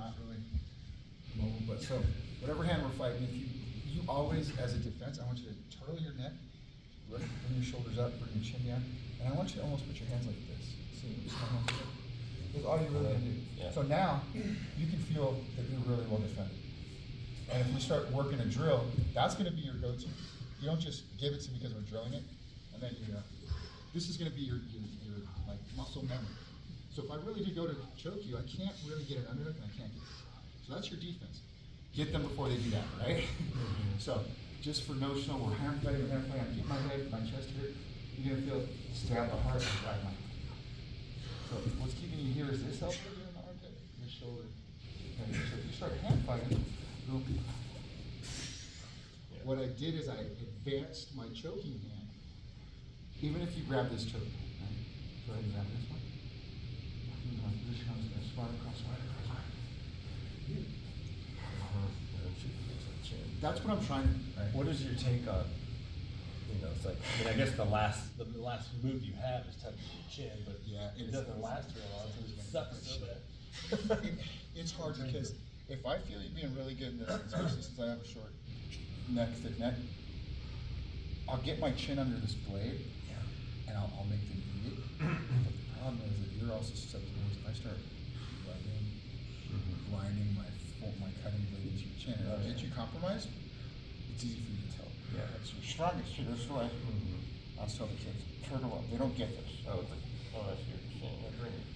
not really mobile. But so whatever hand we're fighting, if you always, as a defense, I want you to turtle your neck, bring your shoulders up, bring your chin down, and I want you to almost put your hands like this. See, just my hands here. That's all you really gonna do. Yeah. So now you can feel that you're really well defended. And if we start working a drill, that's gonna be your go-to. You don't just give it to me because we're drilling it, and then this is gonna be your like muscle memory. So if I really do go to choke you, I can't really get an underhook and I can't get it. So that's your defense. Get them before they do that, right? So just for notional, we're hand fighting, I keep my head, my chest here. You're gonna feel stab the heart and drive my. So what's keeping you here is this elbow here in the armpit, your shoulder. Okay, so if you start hand fighting, it'll be. What I did is I advanced my choking hand. Even if you grab this choke, right? Go ahead and grab this one. This comes right across. That's what I'm trying to. Right? What is your take on? It's like, I mean, I guess the last move you have is touching your chin, but yeah, it doesn't last very long. It sucks so bad. It's hard because if I feel you being really good in this, especially since I have a short neck, thick neck, I'll get my chin under this blade, and I'll make them eat it. But the problem is that you're also susceptible. If I start grinding my cutting blade into your chin, and I'll get you compromised, it's easy for you to tell. Yeah. That's your strongest. This way. I'll tell the kids, turtle up. They don't get this. Oh, it's like, I see what you're saying. I bring it.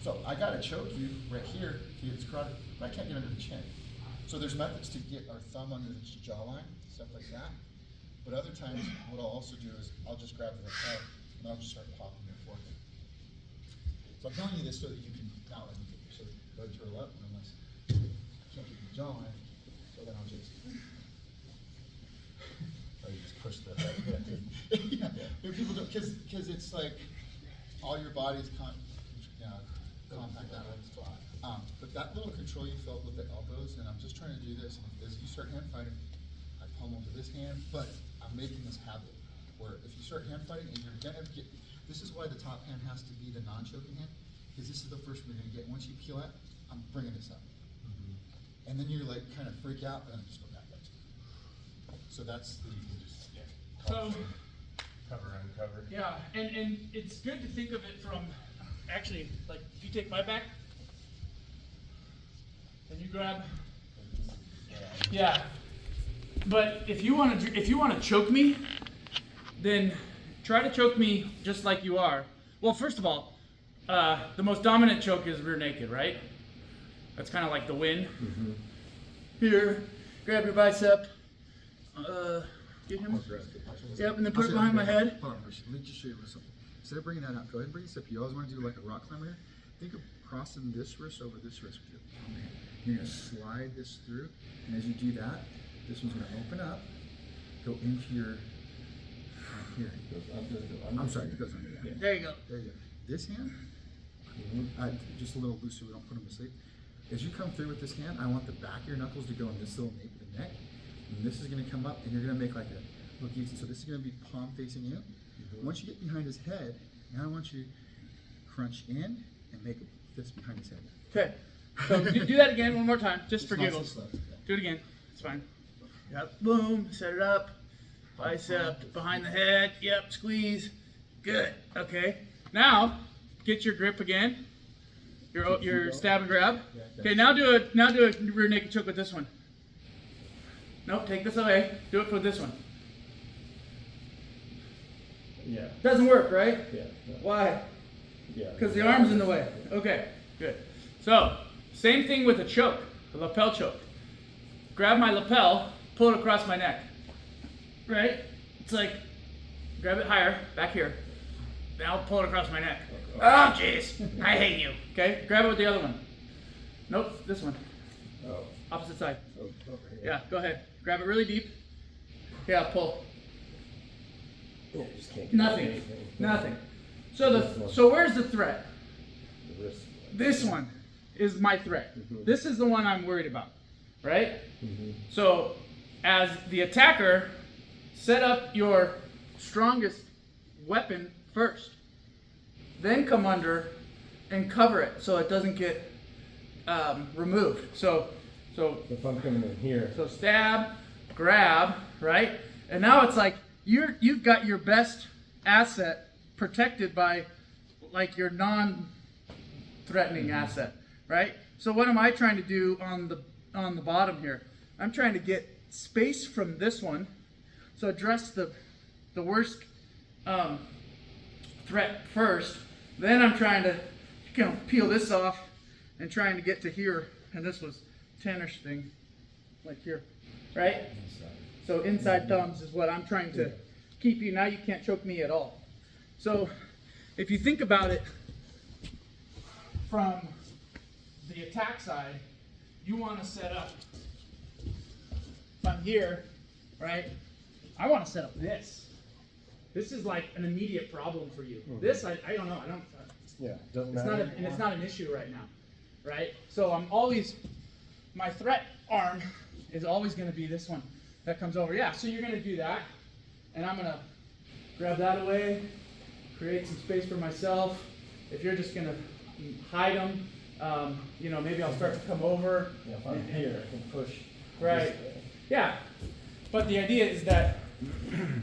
So I gotta choke you right here to get this carotid, but I can't get under the chin. So there's methods to get our thumb under the jawline, stuff like that. But other times, what I'll also do is I'll just grab the lapel and I'll just start popping your forehead. So I'm telling you this so that you can not let me get your so go turtle up unless I can't get the jawline. So then I'll just. Oh, you just push the Yeah. People don't because it's like all your body's compact that way. But that little control you felt with the elbows, and I'm just trying to do this. As you start hand fighting, I pummel to this hand, but I'm making this habit where if you start hand fighting, and you're gonna get. This is why the top hand has to be the non-choking hand, because this is the first one you're gonna get. Once you peel it, I'm bringing this up, and then you're like kind of freak out, and then just go back up. So that's the. So, cover, uncover. yeah, and it's good to think of it from, actually, like, if you take my back, and you grab, yeah. But if you want to choke me, then try to choke me just like you are. Well, first of all, the most dominant choke is rear naked, right? That's kind of like the win. Here, grab your bicep. Get him. Yep, and then put it behind my head. Hold on, let me just show you something. Instead of bringing that out, go ahead and bring this up. You always want to do like a rock climber here. Think of crossing this wrist over this wrist with your palm hand. You're going to slide this through, and as you do that, this one's going to open up, go into your, here. I'm sorry, it goes under that. There you go. There you go. This hand, just a little loose so we don't put them to sleep. As you come through with this hand, I want the back of your knuckles to go in this little nape of the neck, and this is going to come up, and you're going to make like a look easy. So this is going to be palm facing you. Once you get behind his head, now I want you to crunch in and make a fist behind his head. Okay. So do that again one more time, just for It's not so giggles. slow. Do it again. It's fine. Yep. Boom. Set it up. Bicep behind the head. Yep. Squeeze. Good. Okay. Now get your grip again. Your stab and grab. Okay. Now do a rear naked choke with this one. Nope. Take this away. Do it for this one. Yeah. Doesn't work, right? Yeah. Why? Yeah. Because the arm's in the way. Okay, good. So, same thing with a choke, a lapel choke. Grab my lapel, pull it across my neck. Right? It's like, grab it higher, back here. Now pull it across my neck. Oh, jeez, I hate you. Okay, grab it with the other one. Nope, this one. Oh. Opposite side. Okay. Yeah, go ahead. Grab it really deep. Yeah, pull. Yeah, just can't get Nothing. anything. Nothing. So where's the threat? The wrist. This one is my threat. This is the one I'm worried about, right? So as the attacker, set up your strongest weapon first. Then come under and cover it so it doesn't get removed. So If I'm coming in here, so stab, grab, right? And now it's like you've got your best asset protected by like your non-threatening asset, right? So what am I trying to do on the bottom here? I'm trying to get space from this one, so address the worst threat first. Then I'm trying to peel this off and trying to get to here, and this was 10-ish thing, like here, right? So inside thumbs is what I'm trying to keep you. Now you can't choke me at all. So if you think about it from the attack side, you want to set up, if I'm here, right? I want to set up this. This is like an immediate problem for you. This, I don't know, doesn't it's matter. not and it's not an issue right now, right? So I'm always, my threat arm is always going to be this one that comes over. Yeah, so you're going to do that, and I'm going to grab that away, create some space for myself. If you're just going to hide them, maybe I'll start to come over. Yeah, if I'm here, I can push. Right. this way. Yeah, but the idea is that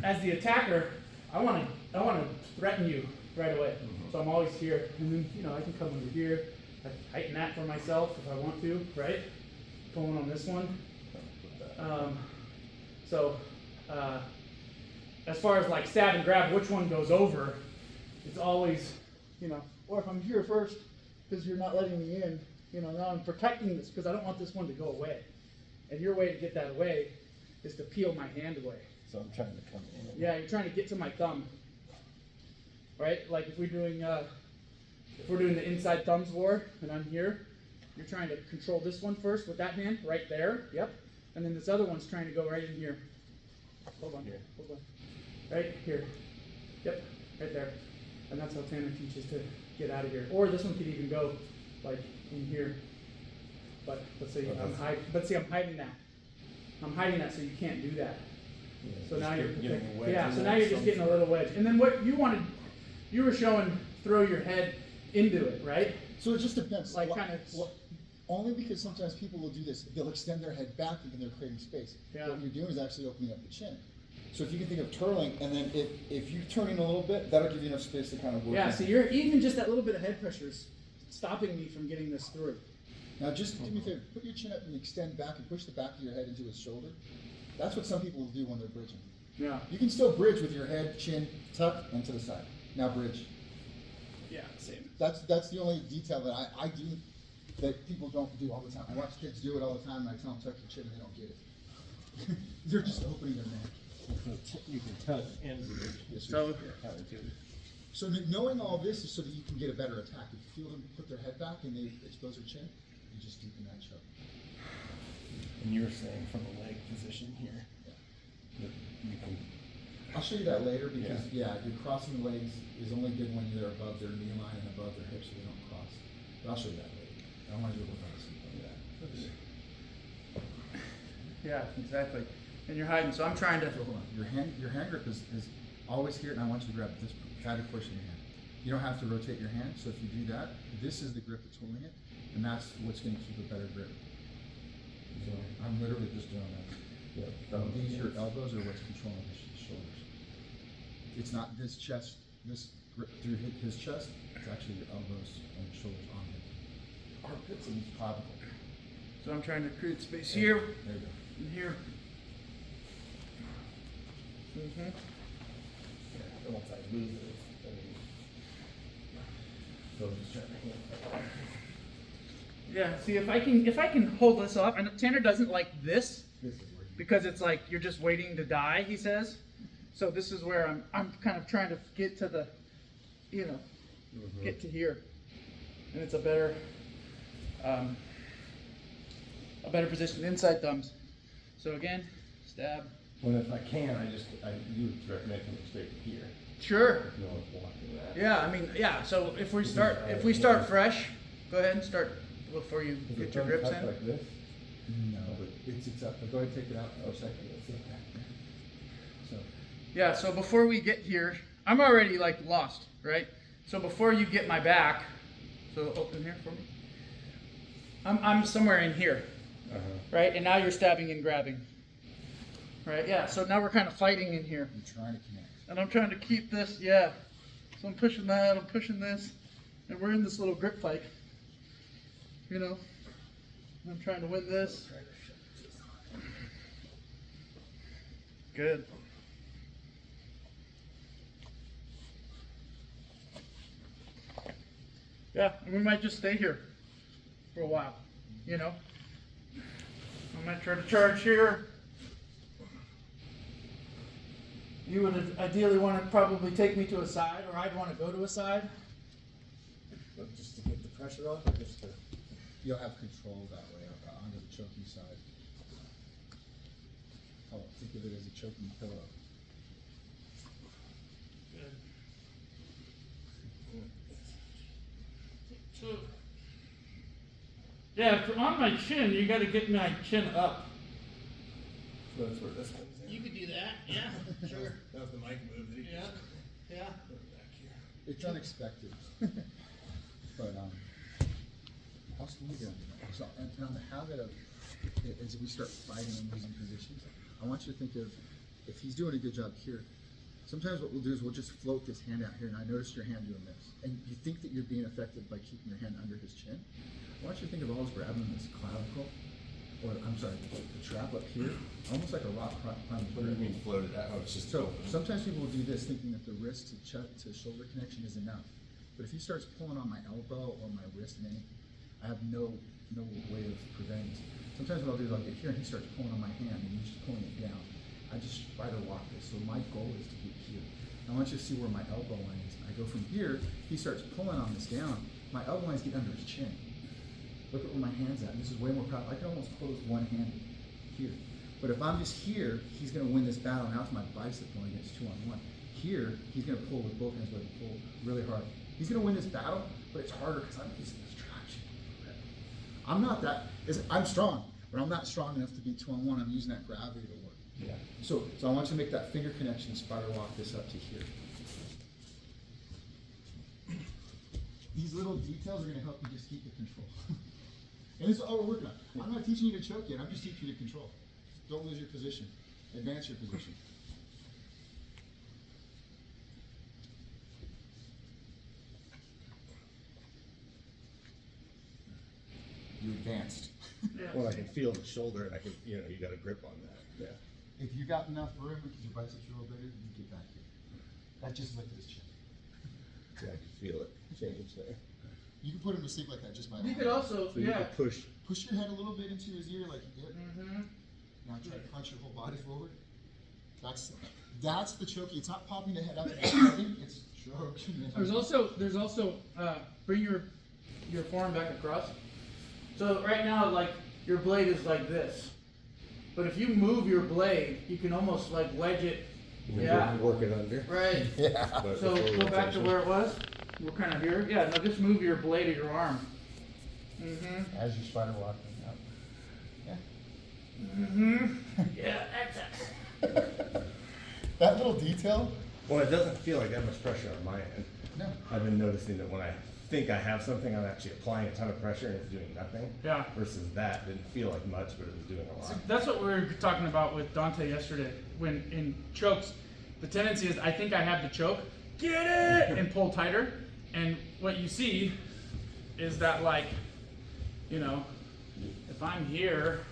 as the attacker, I want to threaten you right away. So I'm always here, and then I can come over here, I tighten that for myself if I want to, right? Pulling on this one. As far as like stab and grab, which one goes over, it's always, or if I'm here first because you're not letting me in, now I'm protecting this because I don't want this one to go away. And your way to get that away is to peel my hand away. So I'm trying to come in. Yeah, you're trying to get to my thumb, right? Like if we're doing the inside thumbs war, and I'm here, you're trying to control this one first with that hand right there. Yep. And then this other one's trying to go right in here. Hold on. Here. Hold on. Right here. Yep. Right there. And that's how Tanner teaches to get out of here. Or this one could even go like in here. But let's say I'm hiding that. I'm hiding that so you can't do that. Yeah, So just now you're getting a wedge yeah. in So there now you're just getting a little wedge. And then what you wanted, you were showing throw your head into it, right? So it just depends. Like kind of. Only because sometimes people will do this. They'll extend their head back thinking they're creating space. Yeah. What you're doing is actually opening up the chin. So if you can think of twirling, and then if you turn in a little bit, that'll give you enough space to kind of work. Yeah. in. So you're even just that little bit of head pressure is stopping me from getting this through. Now just do me a favor, put your chin up and extend back and push the back of your head into his shoulder. That's what some people will do when they're bridging. Yeah. You can still bridge with your head, chin, tucked, and to the side. Now bridge. Yeah. Same. That's the only detail that I do that people don't do all the time. I watch kids do it all the time, and I tell them tuck your chin, and they don't get it. They're just opening their neck. You can tuck and bridge. Yes, sir. So So knowing all this is so that you can get a better attack. If you feel them put their head back and they expose their chin, you just deepen that choke. And you were saying from the leg position here, that you can. I'll show you that later because you're crossing the legs is only good when they're above their knee line and above their hips so they don't cross. But I'll show you that later. I don't want to do it without seeing that. Yeah. Exactly. And you're hiding. So I'm trying to. So hold on. Your hand grip is always here, and I want you to grab this guided push in your hand. You don't have to rotate your hand, so if you do that, this is the grip that's holding it, and that's what's going to keep a better grip. So I'm literally just doing that. These your elbows are what's controlling the shoulders. It's not this chest, this grip through his chest. It's actually your elbows and shoulders on him. Armpits and clavicle. So I'm trying to create space here There you go. and here. Mm-hmm. Yeah, once I lose it, so I'm just trying to. Yeah. See if I can hold this off. And Tanner doesn't like this This is where you because it's like you're just waiting to die. He says. So this is where I'm kind of trying to get to the, get to here, and it's a better position. Inside thumbs. So again, stab. Well, if I can, you would recommend coming straight to here. Sure. If no one's blocking that. Yeah, I mean, yeah. So if we start fresh, go ahead and start before you Is get the your thumb grips tucked in. like this? No, but it's up. But go ahead and take it out for a second. So Yeah. So before we get here, I'm already like lost, right? So before you get my back, so open here for me. I'm somewhere in here, right? And now you're stabbing and grabbing, right? Yeah. So now we're kind of fighting in here, You're trying to connect. and I'm trying to keep this. Yeah. So I'm pushing that. I'm pushing this, and we're in this little grip fight. You know. I'm trying to win this. Good. Yeah, and we might just stay here for a while, you know. I might try to charge here. You would ideally want to probably take me to a side, or I'd want to go to a side. Just to get the pressure off, or just to... You'll have control that way onto the choking side. Oh, think of it as a choking pillow. So, yeah, for on my chin, you got to get my chin up. So that's where this comes in. You could do that, yeah, sure. That was the mic move that he Yeah, yeah. back here. It's unexpected. But how's the knee doing? So, and on the habit of, as we start fighting and losing positions, I want you to think of, if he's doing a good job here, sometimes what we'll do is we'll just float this hand out here, and I noticed your hand doing this. And you think that you're being effective by keeping your hand under his chin. I want you to think of always grabbing this clavicle, or I'm sorry, the trap up here, almost like a rock climbing. What do you mean floated out? Oh, it's just So open. sometimes people will do this thinking that the wrist to shoulder connection is enough. But if he starts pulling on my elbow or my wrist and anything, I have no way of preventing this. Sometimes what I'll do is I'll get here and he starts pulling on my hand and he's just pulling it down. I just spider walk this. So my goal is to get here. I want you to see where my elbow line is. I go from here, he starts pulling on this down. My elbow line's getting under his chin. Look at where my hand's at. And this is way more powerful. I can almost close one hand here. But if I'm just here, he's going to win this battle. Now it's my bicep going against 2-on-1. Here, he's going to pull with both hands, but pull really hard. He's going to win this battle, but it's harder because I'm using this traction. I'm strong, but I'm not strong enough to beat 2-on-1. I'm using that gravity to work. Yeah. So I want you to make that finger connection and spider walk this up to here. These little details are going to help you just keep the control. And this is all we're working on. I'm not teaching you to choke yet. I'm just teaching you to control. Don't lose your position. Advance your position. You advanced. Yeah. Well, I can feel the shoulder, and I can, you got a grip on that. Yeah. If you got enough room because your biceps are a little bigger, you get back here. That just lifted his chin. Yeah, I can feel it change there. You can put him to sleep like that just by You could also, So you yeah. can push. push your head a little bit into his ear like you did. Mm-hmm. Now try to punch your whole body forward. That's the choking. It's not popping the head up and choking, it's choking. There's also bring your forearm back across. So right now, like your blade is like this, but if you move your blade, you can almost like wedge it. Yeah. Work it under. Right. Yeah. So go back to where it was. We're kind of here. Yeah. Now just move your blade of your arm. Mm-hmm. As you spider walking up. Yeah. Mm-hmm. Yeah. That's it. That little detail. Well, it doesn't feel like that much pressure on my end. No. I've been noticing that when I think I have something, I'm actually applying a ton of pressure and it's doing nothing. Yeah. Versus that didn't feel like much, but it was doing a lot. That's what we were talking about with Dante yesterday. When in chokes, the tendency is I think I have the choke, get it, and pull tighter. And what you see is that, like, you know, if I'm here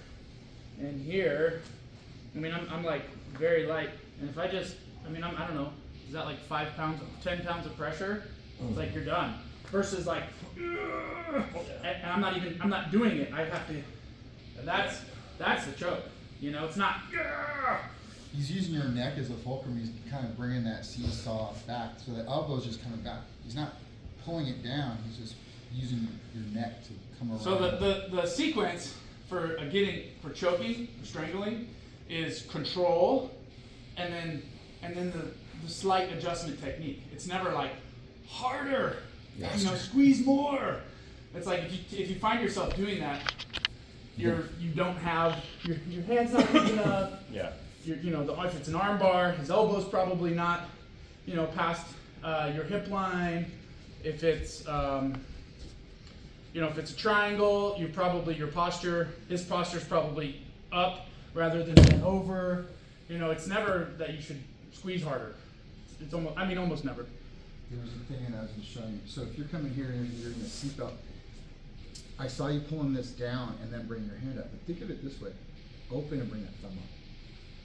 and here, I mean, I'm like very light. And if I just, I mean, I don't know, is that like 5 pounds, 10 pounds of pressure? It's like you're done. Versus like, and I'm not doing it. I have to, that's the choke. You know, it's not. He's using your neck as a fulcrum. He's kind of bringing that seesaw back. So the elbow's just coming back. He's not pulling it down. He's just using your neck to come around. So the sequence for for choking, for strangling, is control, and then the slight adjustment technique. It's never like harder, you know, squeeze more. It's like if you find yourself doing that, you don't have your hand's not big enough. Yeah. You know, if it's an arm bar, his elbow's probably not, you know, past your hip line. If it's You know, if it's a triangle, you probably, his posture's probably up rather than bent over. You know, it's never that you should squeeze harder. It's almost, I mean, almost never. There's a thing, and I was just showing you. So if you're coming here and you're in the seatbelt, I saw you pulling this down and then bring your hand up. But think of it this way: open and bring that thumb up.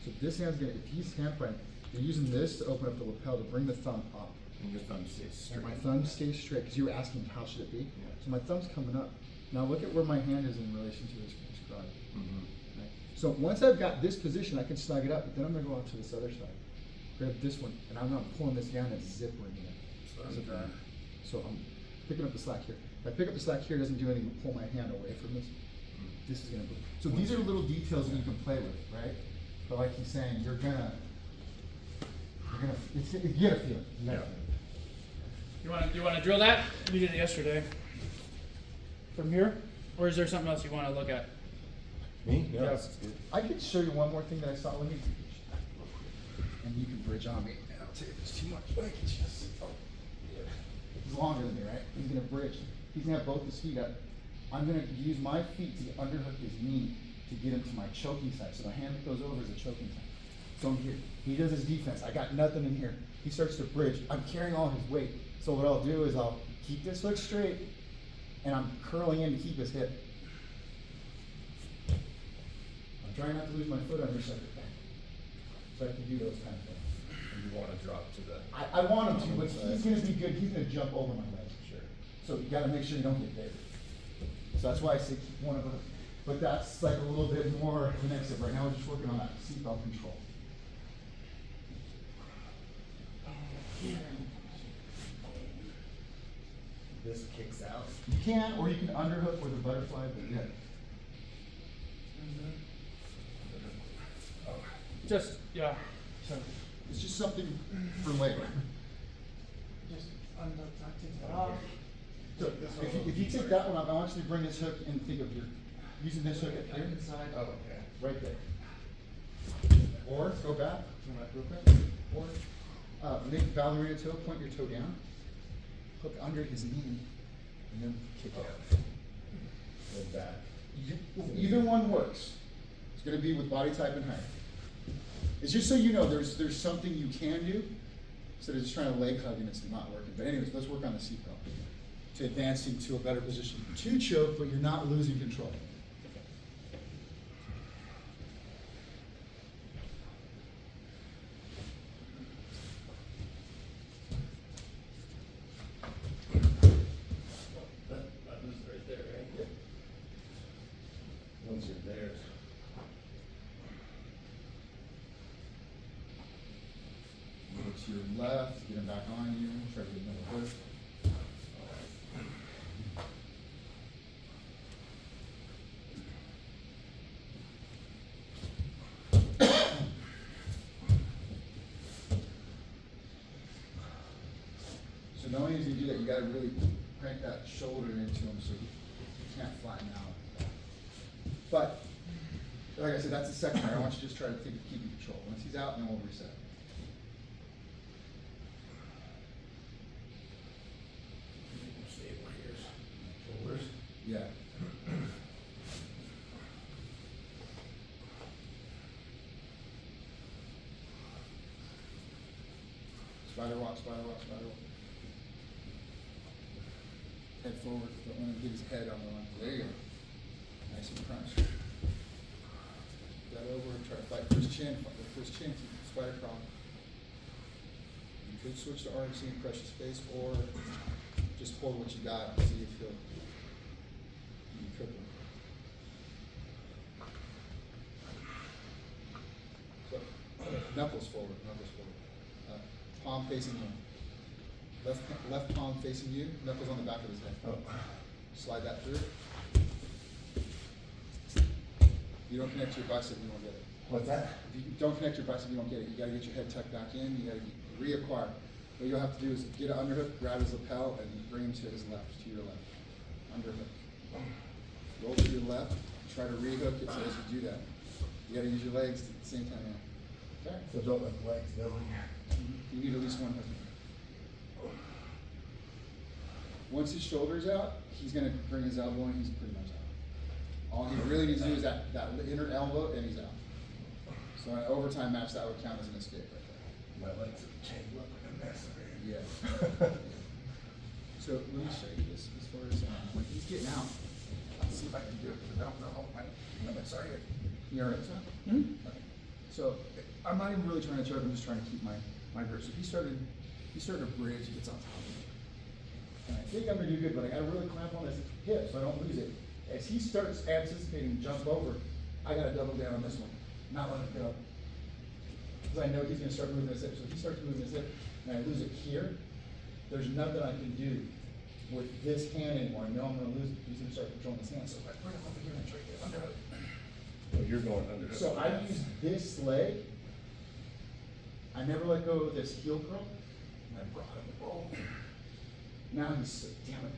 So this hand's gonna, if he's hand fighting, you're using this to open up the lapel to bring the thumb up. And your thumb stays straight. And my thumb stays straight, because you were asking how should it be. Yeah. So my thumb's coming up. Now look at where my hand is in relation to this crotch. Mm-hmm. Right? So once I've got this position, I can snug it up, but then I'm gonna go out to this other side. Grab this one, and I'm not pulling this down and zippering it. So I'm picking up the slack here. If I pick up the slack here, it doesn't do anything but pull my hand away from this. This is gonna move. So these are little details that you can play with, right? But like he's saying, you get a feel. You get a feel. You want to drill that? We did it yesterday. From here? Or is there something else you want to look at? Me? No, Yeah. this is good. I could show you one more thing that I saw. Let me, and you can bridge on me. And I'll tell you there's too much. But I can just, he's longer than me, right? He's gonna bridge. He's gonna have both his feet up. I'm gonna use my feet to underhook his knee to get him to my choking side. So the hand that goes over is a choking side. So I'm here. He does his defense. I got nothing in here. He starts to bridge. I'm carrying all his weight. So what I'll do is I'll keep this hook straight, and I'm curling in to keep his hip. I'm trying not to lose my foot under second back. So I can do those kind of things. And you want to drop to the. I want him to, but he's gonna be good. He's gonna jump over my legs. Sure. So you gotta make sure you don't get buried. So that's why I say keep one of them. But that's like a little bit more the next step. Right now we're just working on that seatbelt control. This kicks out. You can, or you can underhook with a butterfly, but yeah. Just, yeah. So it's just something for later. Just take that off. So if you take that one off, I want you to bring this hook and think of your, using this hook up here. Oh, okay. Right there. Or go back, real quick. Or make ballerina toe, point your toe down, hook under his knee, and then kick it out. Go back. Either one works. It's gonna be with body type and height. It's just so you know there's something you can do, instead of just trying to leg hug and it's not working. But anyways, let's work on the seatbelt to advancing to a better position to choke, but you're not losing control. That was right there, right? Yeah. Once you're there. Go to your left, get him back on you, try to get another hook. So knowing as you do that, you gotta really crank that shoulder into him so he can't flatten out. But, like I said, that's the second part. I want you to just try to think of keeping control. Once he's out, then we'll reset. Stable here. Shoulders. Yeah. Spider walk, spider walk, spider walk. Head forward, don't want to get his head on the line. There you go. Nice and crunch. That over, try to fight for his chin, spider crawl. You could switch to RMC and crush his face, or just hold what you got and see if he'll you can cook him. So, knuckles forward, palm facing you. Left palm facing you, knuckles on the back of his head. Oh. Slide that through. You don't connect your bicep, you won't get it. What's that? If you don't connect your bicep, you won't get it. You gotta get your head tucked back in, you gotta reacquire. What you'll have to do is get an underhook, grab his lapel, and bring him to his left, to your left. Underhook. Roll to your left, try to rehook it, so as you do that, you gotta use your legs at the same time. Okay? So don't let the legs go in here. You need at least one hook. Once his shoulder's out, he's gonna bring his elbow in, he's pretty much out. All he really needs to do is that inner elbow, and he's out. So in an overtime match, that would count as an escape right My legs are tangled up like a mess. there. Yeah. So let me show you this as far as when he's getting out. Let's see if I can do it. I don't know. Sorry. You all right, son? Hmm? Okay. So I'm not even really trying to choke. I'm just trying to keep my grip. So he started to bridge. He gets on top of me. And I think I'm gonna do good, but I gotta really clamp on his hip so I don't lose it. As he starts anticipating jump over, I gotta double down on this one, not let it go. Because I know he's gonna start moving his hip. So if he starts moving his hip and I lose it here, there's nothing I can do with this hand anymore. I know I'm gonna lose it. He's gonna start controlling his hand. So if I bring him up again and try to get under it. Oh, you're going under. So I use this leg. I never let go of this heel curl. And I brought him. Oh. Now he's, damn it,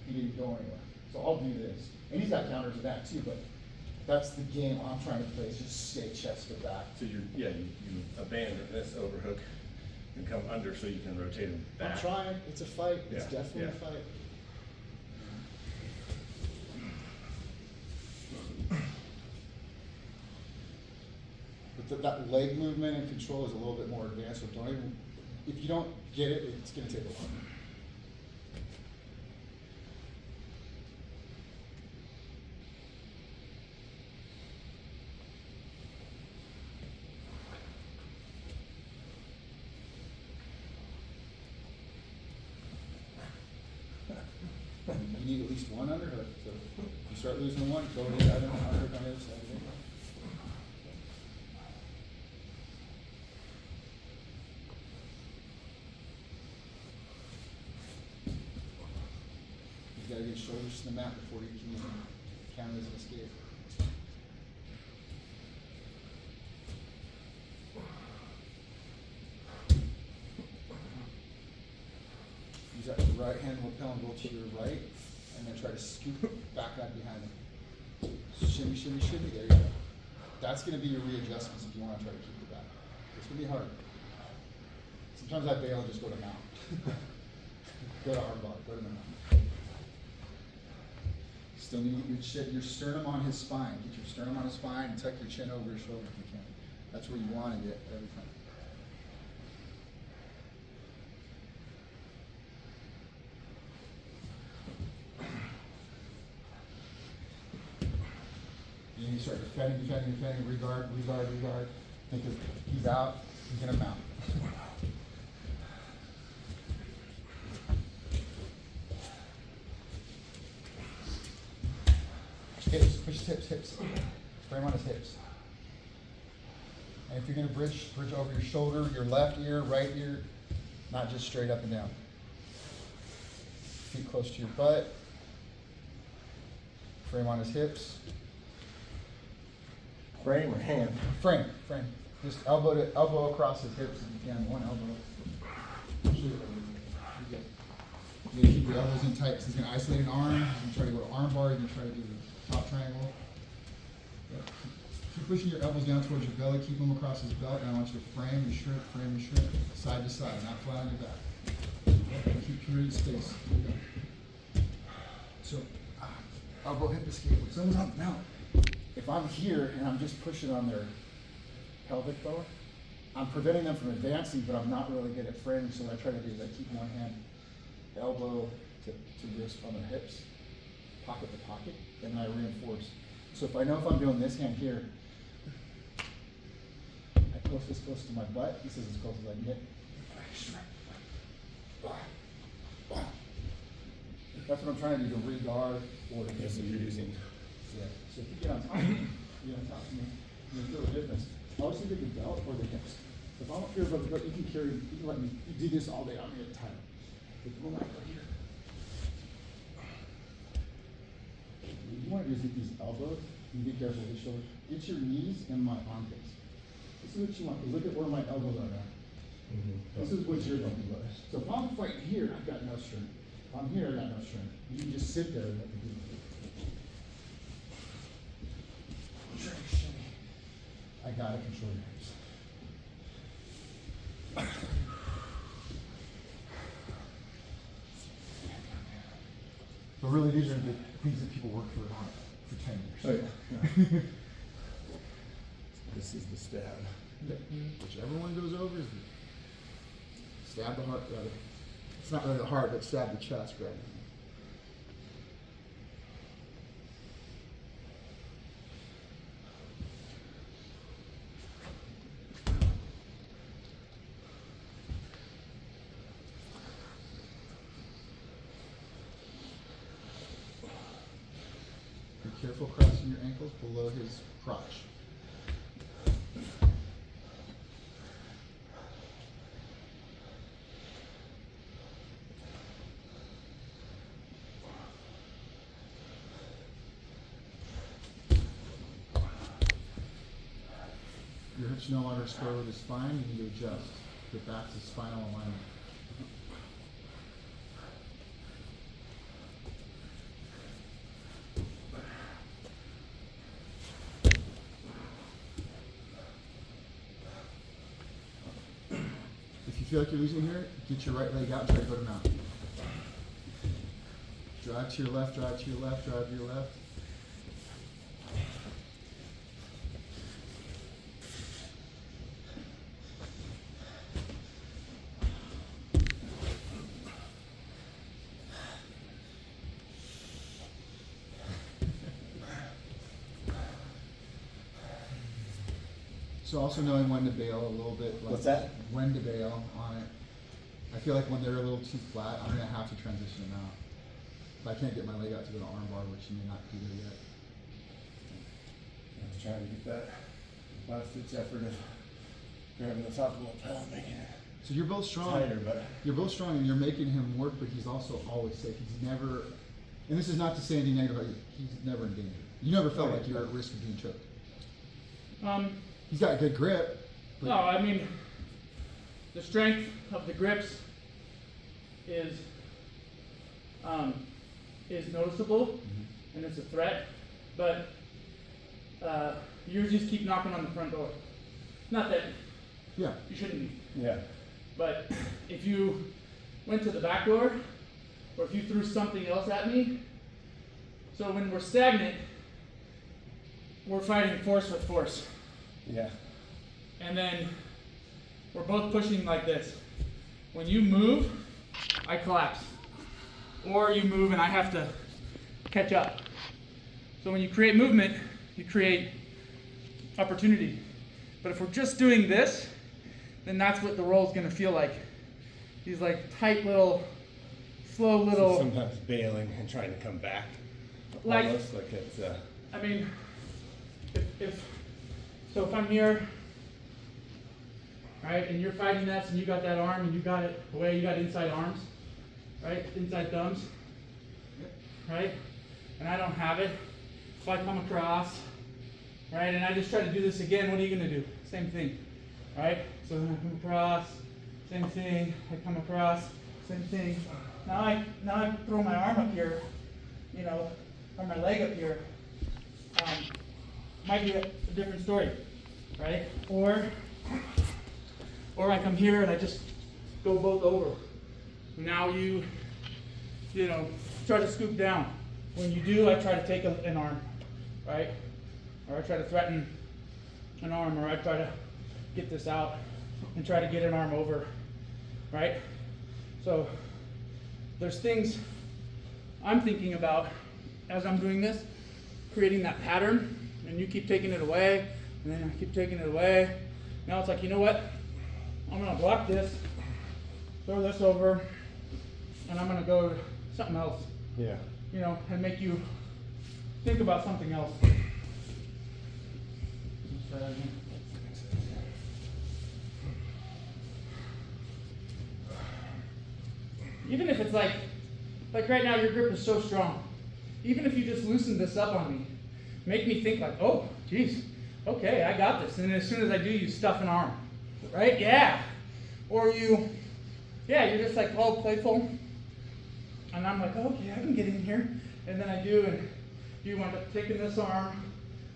he didn't go anywhere. So I'll do this. And he's got counters to that too, but that's the game I'm trying to play, is just stay chest to back. So you abandon this overhook and come under so you can rotate him back. I'm trying, it's a fight, it's Yeah, definitely a yeah. fight. But that leg movement and control is a little bit more advanced, so don't even, if you don't get it, it's gonna take a while. You need at least one underhook, so if you start losing one, go to the other underhook on the other side of it. You gotta get shoulders to the mat before you can even count as an escape. Use that right hand lapel and go to your right, and then try to scoop back up behind him. Shimmy, shimmy, shimmy, there you go. That's gonna be your readjustments if you wanna try to keep it back. It's gonna be hard. Sometimes I bail and just go to mount. Go to arm bar, go to the mount. Still need to get your sternum on his spine. Get your sternum on his spine and tuck your chin over your shoulder if you can. That's where you wanna get every time. And you start defending, regard. Think if he's out, he's gonna mount. Hips, push his hips. Frame on his hips. And if you're gonna bridge over your shoulder, your left ear, right ear, not just straight up and down. Feet close to your butt. Frame on his hips. Frame or hand? Frame. Just elbow across his hips if you can. One elbow. You're gonna keep your elbows in tight because he's gonna isolate an arm. He's gonna try to go to arm bar. He's gonna try to do the top triangle. Yep. Keep pushing your elbows down towards your belly. Keep them across his belt. And I want you to frame and shrink, side to side, not flat on your back. Yep. Keep period space. There you go. So, elbow hip escape. When someone's on the mount, if I'm here and I'm just pushing on their pelvic bone, I'm preventing them from advancing, but I'm not really good at framing, so what I try to do is I keep one hand elbow to wrist on their hips, pocket to pocket, and then I reinforce. So if I know if I'm doing this hand here, I close this close to my butt, this is as close as I can get. That's what I'm trying to do, to regard or to Yes, so you're using. yeah. So if you get on top of me, you're on top of me, you can feel the difference. I always think of the belt or the hips. If I'm up here above the belt, you can let me, you do this all day, I'm gonna get tired. But come on right here. What you want to do is get these elbows, and be careful with the shoulders. Get your knees and my armpits. This is what you want, 'cause look at where my elbows are now. This is what you're looking for. So if I'm fighting here, I've got no strength. If I'm here, I got no strength. You can just sit there and let me do it. I gotta control your hips. But really, these are the things that people work for 10 years. Oh, yeah. This is the stab. Whichever one goes over is stab the heart rather. It's not really the heart, but stab the chest rather. Be careful crossing your ankles below his crotch. Your hips no longer square with the spine, you need to adjust. Get back to spinal alignment. If you feel like you're losing here, get your right leg out and try to go to mount. Drive to your left, drive to your left, drive to your left. So also knowing when to bail a little bit. Like What's that? When to bail on it. I feel like when they're a little too flat, I'm gonna have to transition them out. If I can't get my leg out to go to arm bar, which you may not be there yet. I was trying to get that last ditch effort of grabbing the top of the lapel and making it So you're both strong. tighter, but You're both strong and you're making him work, but he's also always safe. He's never, and this is not to say anything negative about you, he's never in danger. You never felt like you're at risk of being choked. He's got a good grip. But No, I mean, the strength of the grips is noticeable, and it's a threat. But you just keep knocking on the front door. Not that yeah, you shouldn't be, yeah. but if you went to the back door, or if you threw something else at me, so when we're stagnant, we're fighting force with force. Yeah. And then we're both pushing like this. When you move, I collapse. Or you move and I have to catch up. So when you create movement, you create opportunity. But if we're just doing this, then that's what the roll's gonna feel like. These like tight little, slow So little, sometimes bailing and trying to come back. like, Almost like it's I mean, so if I'm here, right, and you're fighting this and you got that arm and you got it away, you got inside arms, right, inside thumbs, right, and I don't have it, if I come across, right, and I just try to do this again, what are you going to do? Same thing, right, so then I come across, same thing, I come across, same thing, now I throw my arm up here, you know, or my leg up here, might be a different story, right? Or I come here and I just go both over. Now you know, try to scoop down. When you do, I try to take an arm, right? Or I try to threaten an arm, or I try to get this out and try to get an arm over, right? So there's things I'm thinking about as I'm doing this, creating that pattern, and you keep taking it away, and then I keep taking it away. Now it's like, you know what? I'm gonna block this, throw this over, and I'm gonna go to something else, yeah. you know, and make you think about something else. Even if it's like right now your grip is so strong, even if you just loosen this up on me, make me think like, oh, geez, okay, I got this. And then as soon as I do, you stuff an arm, right? Yeah. Or you're just like all playful. And I'm like, okay, I can get in here. And then I do, and you wind up taking this arm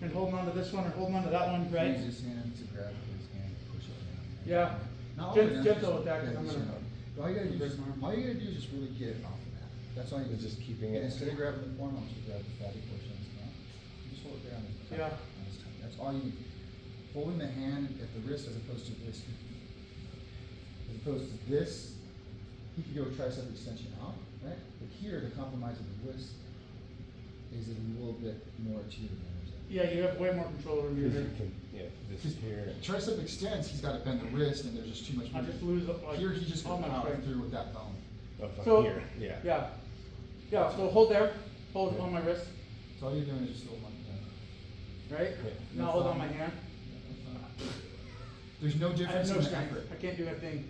and holding on to this one or holding on to that one, right? use his hand to grab his hand and push it down. Yeah. Not all the Gentle hands, just- attack, yeah, I'm just gonna- all you gotta do is just really get it off the mat. That's all you do. It's just keeping And it. instead of grabbing the forearm, you grab the fatty portion of his neck. You just hold it there on his tummy. Yeah. On his tummy. That's all you need. Holding the hand at the wrist as opposed to this. As opposed to this, he could go tricep extension out, right? But here, the compromise of the wrist is a little bit more to your advantage. Yeah, you have way more control over your This head. can, yeah, this is here. Tricep extends, he's got to bend the wrist, and there's just too much. I movement. just lose like Here, he just all goes my power strength. through with that bone. Oh, from So here, yeah. Yeah. Yeah. So hold there. Hold on my wrist. So all you're doing is just hold on. Right. Yeah. Now hold on my hand. There's no I have difference no in the strength. effort. I can't do a thing.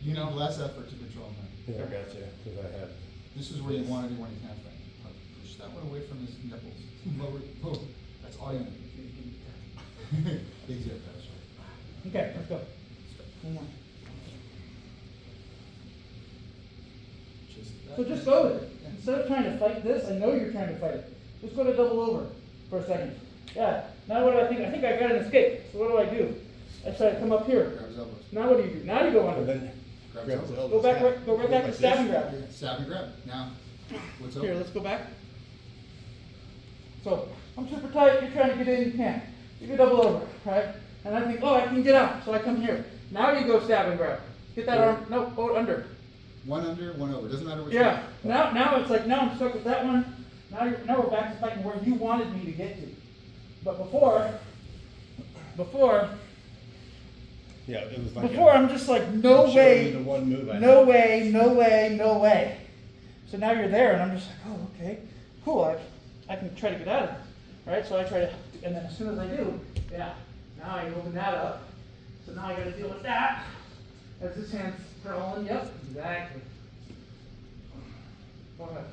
You need less effort to control him. Yeah, I gotcha, because I have. This is where you Yes. want to be when you can't think. Push that one away from his nipples. Lower, oh, that's all you need. Easy up that shot. Okay. Let's go. One more. So just go with it. Instead of trying to fight this, I know you're trying to fight it. Just go to double over for a second. Yeah. Now what do I think? I think I got an escape. So what do? I try to come up here. Grab his elbows. Now what do? Now you go And under. then Grab grab his his elbows. elbows. Go right back to Like stab and this? grab. Stab and grab. Now, what's Here, over? let's go back. So I'm super tight. You're trying to get in. You can't. You go double over, right? And I think, oh, I can get out. So I come here. Now you go stab and grab. Get that arm. No, go under. One under, one over. Doesn't matter which Yeah. one. Now it's like now I'm stuck with that one. Now we're back to fighting where you wanted me to get to. But before, Yeah, it was like. I'm just like, no Showing me way, the one move I no had. way, no way, no way. So now you're there, and I'm just like, oh, okay, cool. I can try to get out of it, right? So I try to, and then as soon as I do, yeah, now I open that up. So now I got to deal with that. As this hand's crawling, yep, exactly. Go ahead.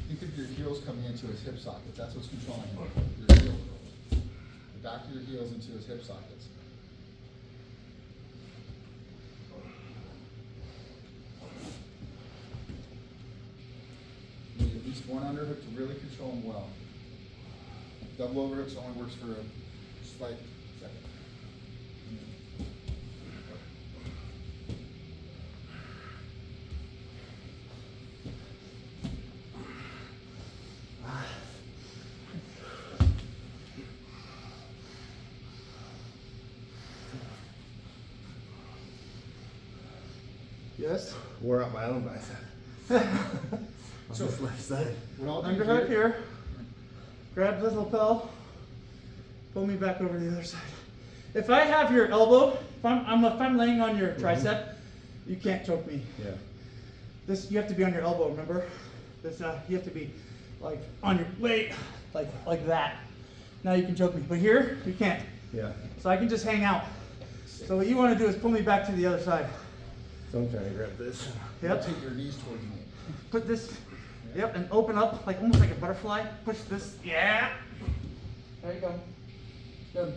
Think of your heels coming into his hip sockets. That's what's controlling him. Your heel curls. The back of your heels into his hip sockets. You need at least one underhook to really control him well. Double overhooks only works for a slight second. Yes. Wore out my own bicep. On So- this left side. What I'll do Underhook here. Grab the lapel. Pull me back over to the other side. If I have your elbow, if I'm laying on your tricep, you can't choke me. Yeah. This you have to be on your elbow. Remember, this you have to be like on your weight, like that. Now you can choke me, but here you can't. Yeah. So I can just hang out. So what you want to do is pull me back to the other side. So I'm trying to grab this. Yep. Take your knees towards me. Put this. Yep, and open up like almost like a butterfly. Push this. Yeah. There you go. Good.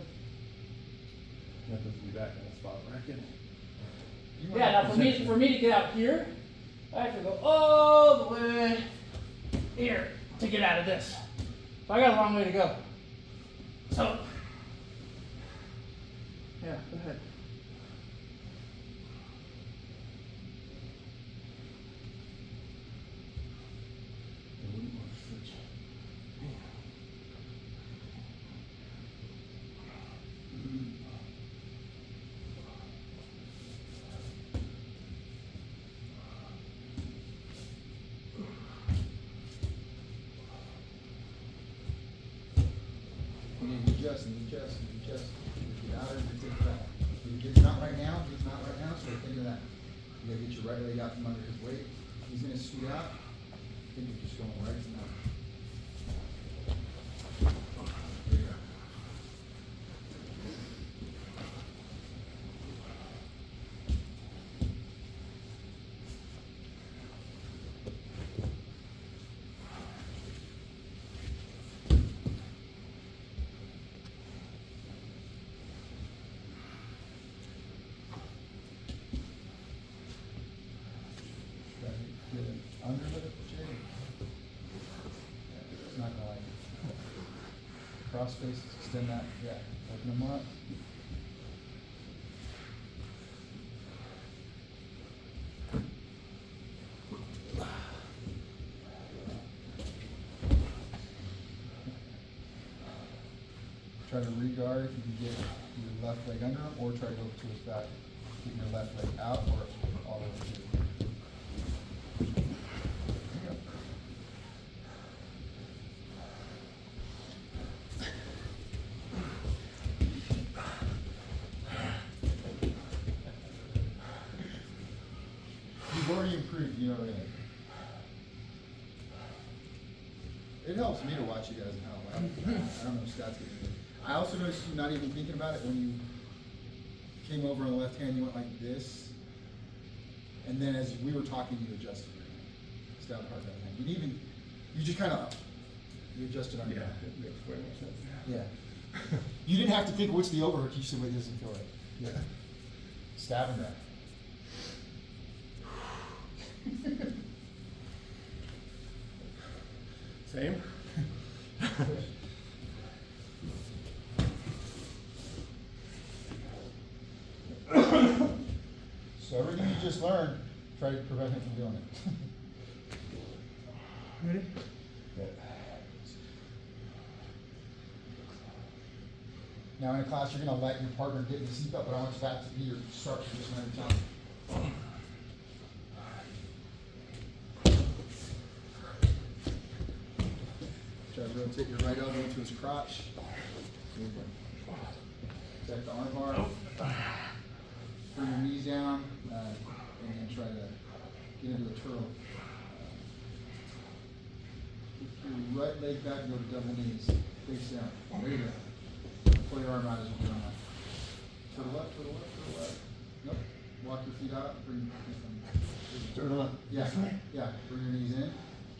That puts me back in the spot where I can. You want Yeah, now for me to get out here, I have to go all the way here to get out of this. So I got a long way to go. So, yeah, go ahead. I wouldn't want to switch. You need to adjust, you need to adjust, you need to adjust. If you're out, you take it back. He's not right now, so think of that. You gotta get your right leg out from under his weight. He's gonna scoot out. Think of just going right to now. There you go. Try to get an underhook, Jay. Yeah, it's not gonna like it. Cross faces, extend that, yeah, open them up. Try to re-guard if you can get your left leg under him, or try to go to his back. Get your left leg out or all the way through. There you go. You've already improved, you know what I mean? It helps me to watch you guys now. I don't know if Scott's getting it. I also noticed you not even thinking about it when you came over on the left hand, you went like this. And then as we were talking, you adjusted your hand. Stout hard that hand. You just kind of, you adjusted on your hand. It makes way more sense. Yeah. You didn't have to think, what's the overhook? You said, wait, this doesn't feel right. Yeah. Stab him back. Same? So everything you just learned, try to prevent him from doing it. Ready? Yeah. Now in a class, you're gonna let your partner get in the seatbelt, but I want that to be your start position every time. Try to rotate your right elbow into his crotch. Protect the arm bar. Bring your knees down, and then try to get into a turtle. Keep your right leg back, go to double knees. Face down. There you go. Pull your arm out as you do on that. To the left, to the left, to the left. Nope. Walk your feet out. Bring your feet down. Turtle up. Yeah, yeah. Bring your knees in.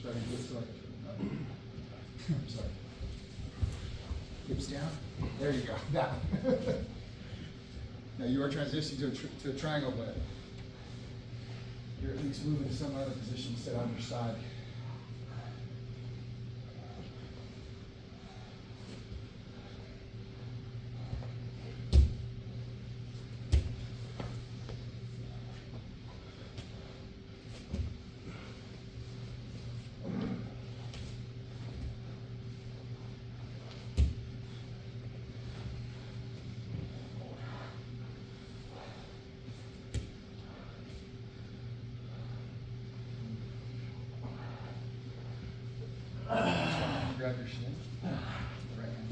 Try to get to like a turtle. No. I'm sorry. Hips down. There you go. Down. Now you are transitioning to a triangle, but you're at least moving to some other position instead on your side. Grab your shin. Right hand.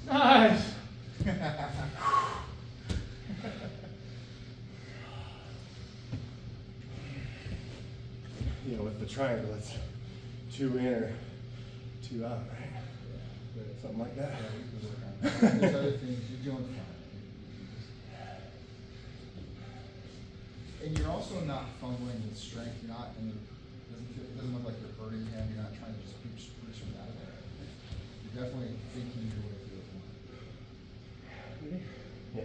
Nice. You know, with the triangle, it's 2 in or 2 out, right? Something like that. Yeah, we can work on that. There's other things you're doing fine. And you're also not fumbling with strength. You're not, and it doesn't look like you're hurting him. You're not trying to just push him out of there. You're definitely thinking your way through it. Ready? Yeah.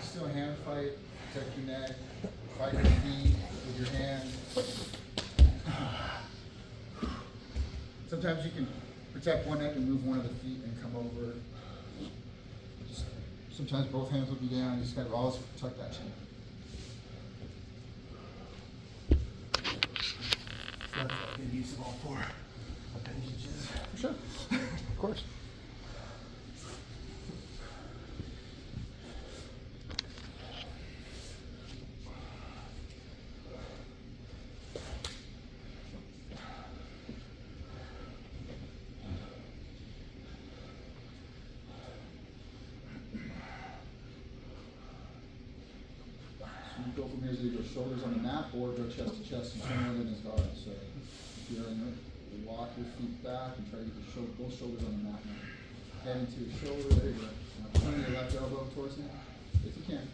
Still hand fight, protect your neck, fight your feet with your hands. Sometimes you can protect one neck and move one of the feet and come over. Just, sometimes both hands will be down, you just gotta always tuck that chin. So that's a good use of all 4 appendages. For sure. Of course. You go from here, so you go shoulders on the mat or go chest to chest and turn within his guard. So if you're in it, walk your feet back and try to get your both shoulders on the mat now. Head into your shoulder, there you go. Now turn your left elbow towards him, if you can.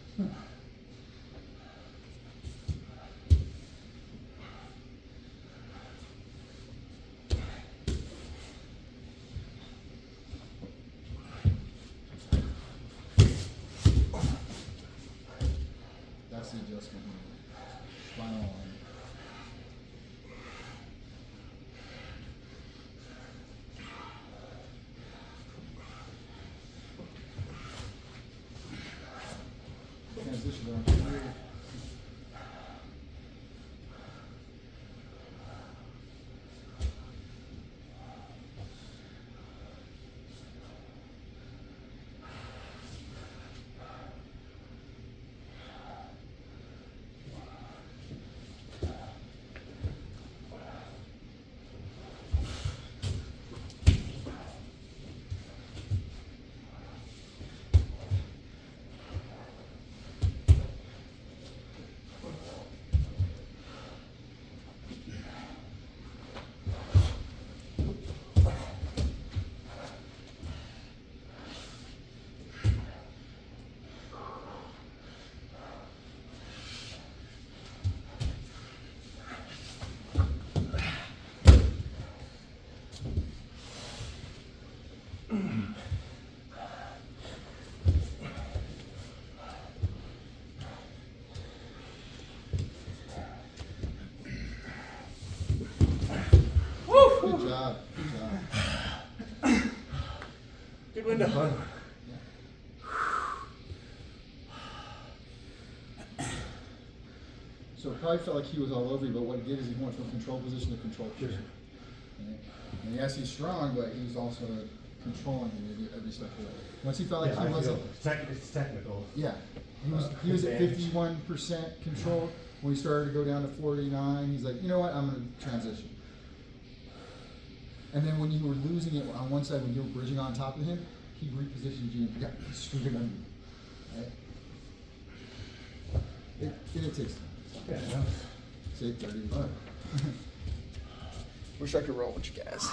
Good window. Fun. So it probably felt like he was all over you, but what he did is he went from control position to control position. Right? And yes, he's strong, but he's also controlling you every step of the way. Once he felt like Yeah, he I wasn't, feel it's technical. yeah, he was at Advantage. 51% control. When he started to go down to 49, he's like, you know what, I'm going to transition. And then when you were losing it on one side, when you were bridging on top of him, he repositioned you and got straight under you. Right? It takes time. Yeah, no. Say 30. Wish I could roll with you guys.